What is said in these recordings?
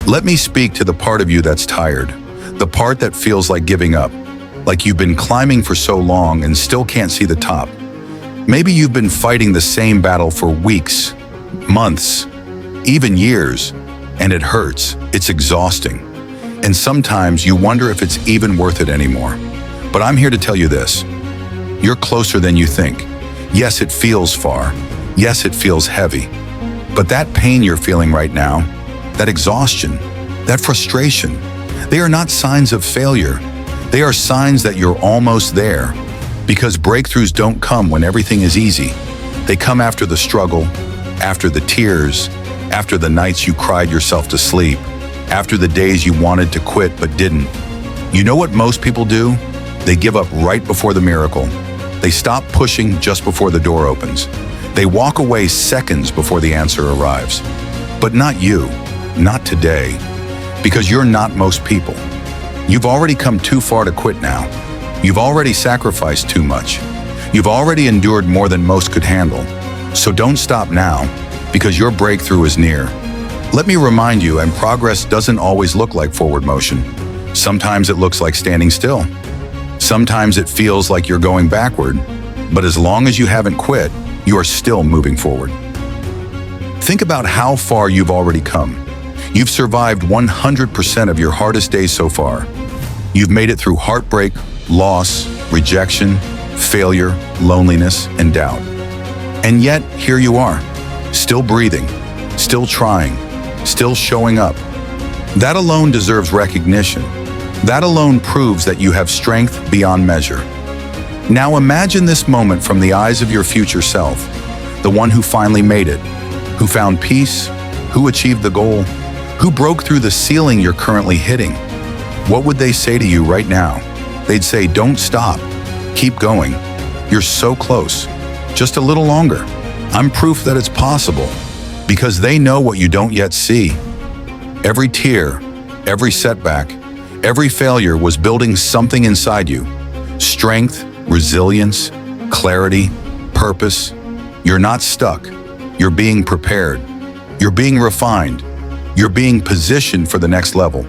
Let me speak to the part of you that's tired, the part that feels like giving up, like you've been climbing for so long and still can't see the top. Maybe you've been fighting the same battle for weeks, months, even years, and it hurts, it's exhausting. And sometimes you wonder if it's even worth it anymore. But I'm here to tell you this. You're closer than you think. Yes, it feels far. Yes, it feels heavy. But that pain you're feeling right now, that exhaustion, that frustration, they are not signs of failure. They are signs that you're almost there. Because breakthroughs don't come when everything is easy. They come after the struggle, after the tears, after the nights you cried yourself to sleep, after the days you wanted to quit but didn't. You know what most people do? They give up right before the miracle. They stop pushing just before the door opens. They walk away seconds before the answer arrives. But not you, not today, because you're not most people. You've already come too far to quit now. You've already sacrificed too much. You've already endured more than most could handle. So don't stop now, because your breakthrough is near. Let me remind you, and progress doesn't always look like forward motion. Sometimes it looks like standing still. Sometimes it feels like you're going backward, but as long as you haven't quit, you are still moving forward. Think about how far you've already come. You've survived 100% of your hardest days so far. You've made it through heartbreak, loss, rejection, failure, loneliness, and doubt. And yet, here you are, still breathing, still trying, still showing up. That alone deserves recognition. That alone proves that you have strength beyond measure. Now imagine this moment from the eyes of your future self, the one who finally made it, who found peace, who achieved the goal, who broke through the ceiling you're currently hitting. What would they say to you right now? They'd say, don't stop, keep going. You're so close, just a little longer. I'm proof that it's possible, because they know what you don't yet see. Every tear, every setback, every failure was building something inside you. Strength, resilience, clarity, purpose. You're not stuck. You're being prepared. You're being refined. You're being positioned for the next level.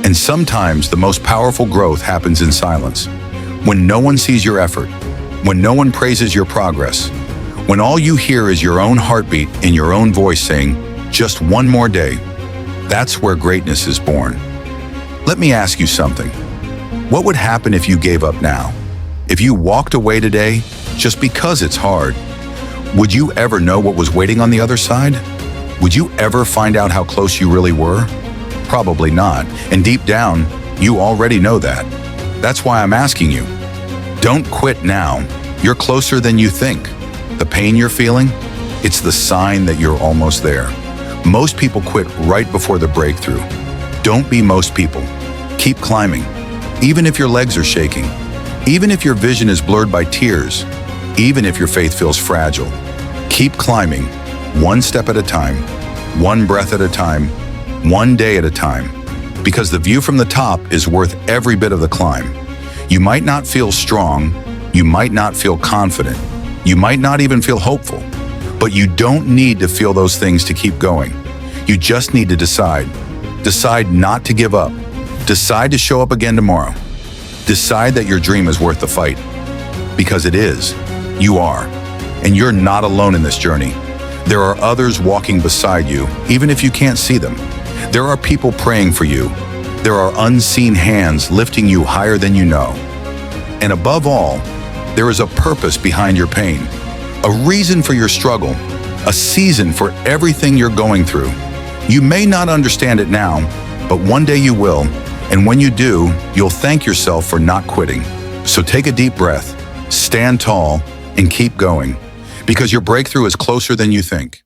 And sometimes the most powerful growth happens in silence. When no one sees your effort, when no one praises your progress, when all you hear is your own heartbeat and your own voice saying, just one more day, that's where greatness is born. Let me ask you something. What would happen if you gave up now? If you walked away today just because it's hard? Would you ever know what was waiting on the other side? Would you ever find out how close you really were? Probably not. And deep down, you already know that. That's why I'm asking you. Don't quit now. You're closer than you think. The pain you're feeling, it's the sign that you're almost there. Most people quit right before the breakthrough. Don't be most people. Keep climbing. Even if your legs are shaking. Even if your vision is blurred by tears. Even if your faith feels fragile. Keep climbing, one step at a time, one breath at a time, one day at a time. Because the view from the top is worth every bit of the climb. You might not feel strong. You might not feel confident. You might not even feel hopeful. But you don't need to feel those things to keep going. You just need to decide. Decide not to give up. Decide to show up again tomorrow. Decide that your dream is worth the fight. Because it is. You are. And you're not alone in this journey. There are others walking beside you, even if you can't see them. There are people praying for you. There are unseen hands lifting you higher than you know. And above all, there is a purpose behind your pain, a reason for your struggle, a season for everything you're going through. You may not understand it now, but one day you will. And when you do, you'll thank yourself for not quitting. So take a deep breath, stand tall, and keep going, because your breakthrough is closer than you think.